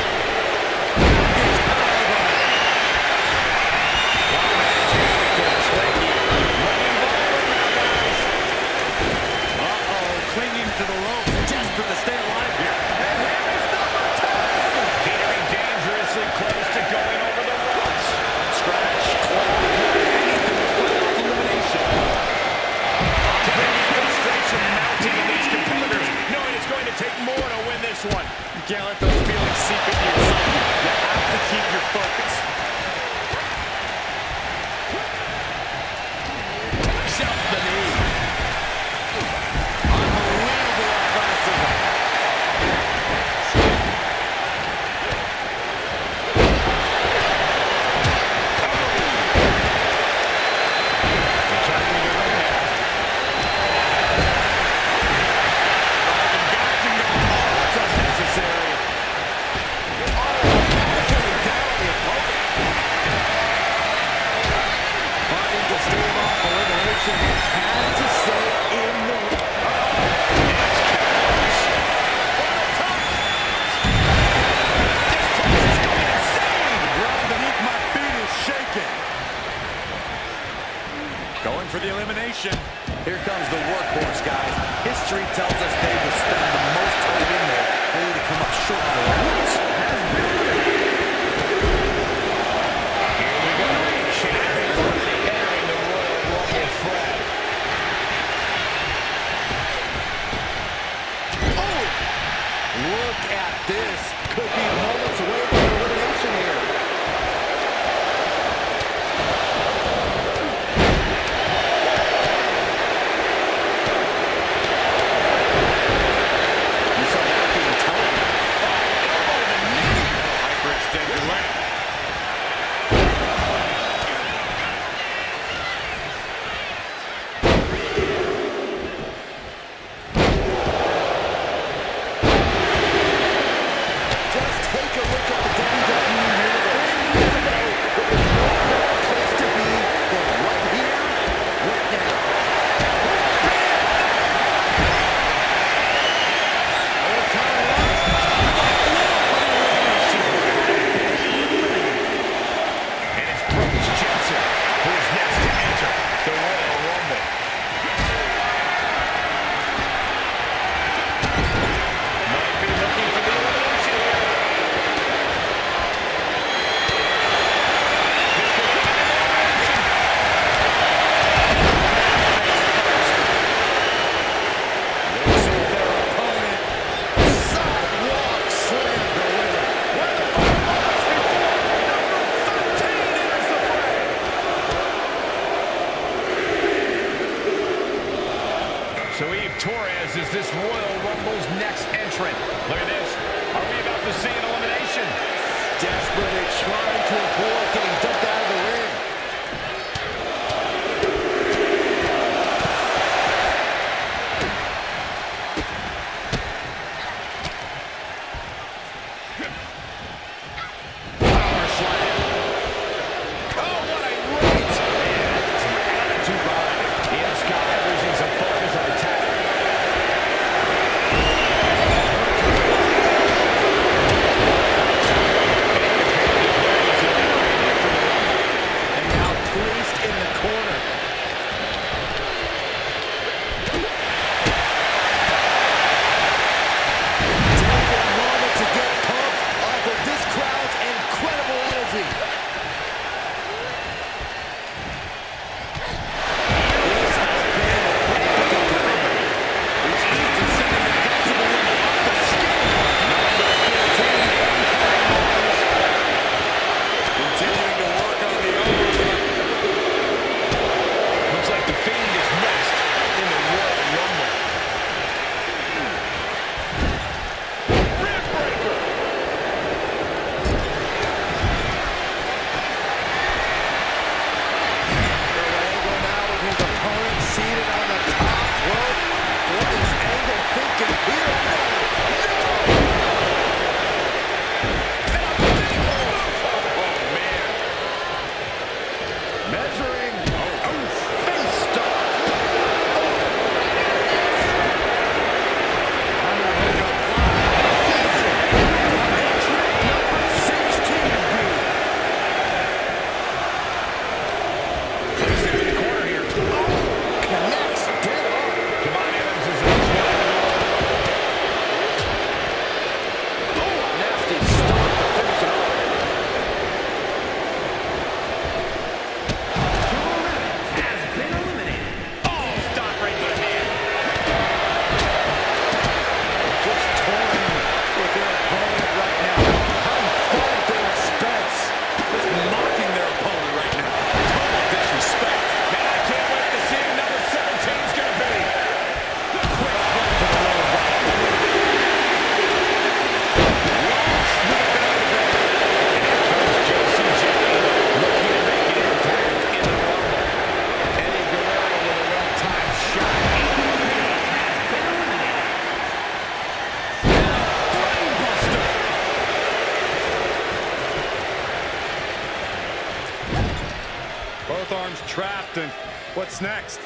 Clinging to the ropes, desperate to stay alive here. Getting dangerously close to going over the ropes. Scratch, claw, anything to fight off elimination. Frustration mounting in these competitors, knowing it's going to take more to win this one. You can't let those feelings seep into your psyche. You have to keep your focus. Jump the knee. Unbelievable athleticism. Returning to the ring now. That's unnecessary. Killing down the opponent. Fighting to stave off elimination. Had to stay in the ring. The ground beneath my feet is shaking. Going for the elimination. Here comes the workhorse, guys. History tells us they will spend the most time in there, only to come up short of the limits. Here we go. Champions entering the Royal Rumble fray. Oh! Look at this. Could be moments away from elimination here. You saw that being televised. Hyperextend your leg. Just take a look at the WWE Universe. Place to be than right here, right now. And it's Brooks Jensen, who is next to enter the Royal Rumble. Might be looking for the elimination here. This could be an elimination. Looks at their opponent. Sidewalk slam delivered. What the fuck? Moments before, number 13 enters the fray. So Eve Torres is this Royal Rumble's next entrant. Look at this. Are we about to see an elimination? Desperately trying to avoid getting dumped out of the ring. Power slam. Oh, what a right! Too bad. Ian Sky losing some focus on attack. trapped, and what's next?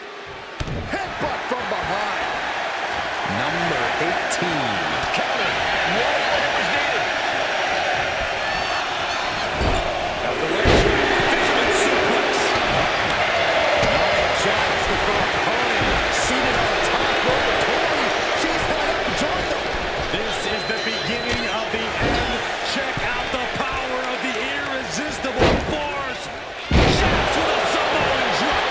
Headbutt from behind. Number 18. Counter. Right when it was needed. Out the leg trap. Fisherman suplex. Nia Jax with her opponent seated on the top rope of Tori. She's headed up to join them. This is the beginning of the end. Check out the power of the irresistible force. Jax with a Samoan drop.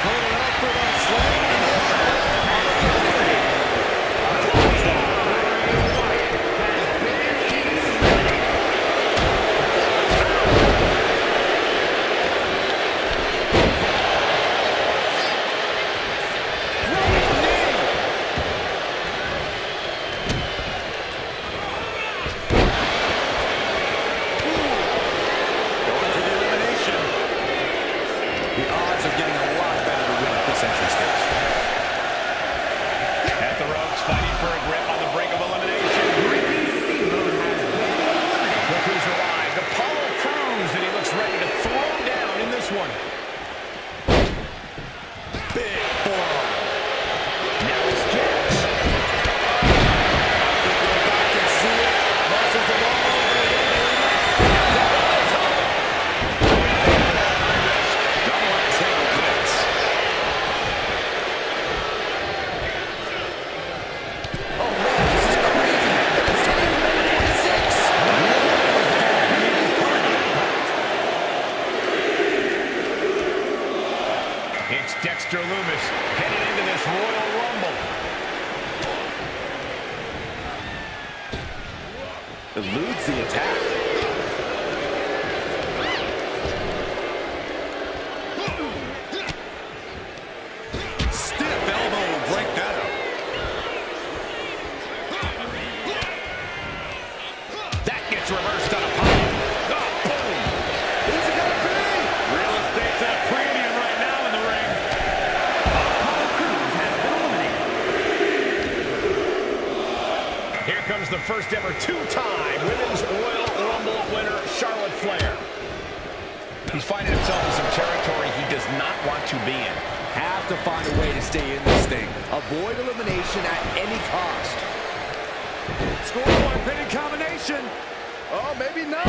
Going up for that slam. At the ropes, fighting for a grip on the brink of elimination. Look who's alive. Apollo Crews, and he looks ready to throw down in this one. Big forearm. Now it's Jax. I can see it. Muscles are all over the ring. Don't let his hand connects. Oh, man, this is crazy. It's time for number 26. It's Dexter Lumis heading into this Royal Rumble. Eludes the attack. Stiff elbow will break that up. That gets reversed on Apollo. Oh, boom! Who's it gonna be? Real estate's at a premium right now in the ring. Apollo Crews has been eliminated. Here comes the first ever two-time Women's Royal Rumble winner, Charlotte Flair. He's finding himself in some territory he does not want to be in. Have to find a way to stay in this thing. Avoid elimination at any cost. Score one, pinning combination. Oh, maybe not.